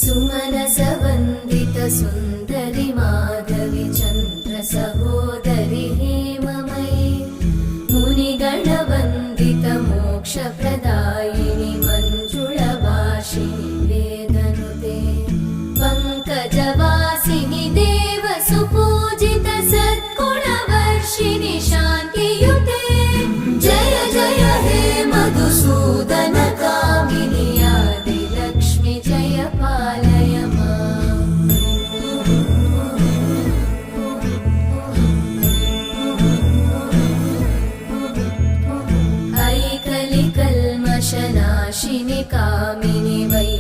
सुमनसवन्दित सुन्दरि माधवि चन्द्र सहोदरि हेममयि मुनिगणवन्दित मोक्षप्रदायिनि मञ्जुळभाषिणि वेदनुते पङ्कजवासिनि देवसुपूजित सद्गुणवर्षिणि शान्तियुते जय जय हे मधुसूदन कामिनि आदिलक्ष्मि जय पालय माम्। ऐकलिकल्मषनाशिनि कामिनि वै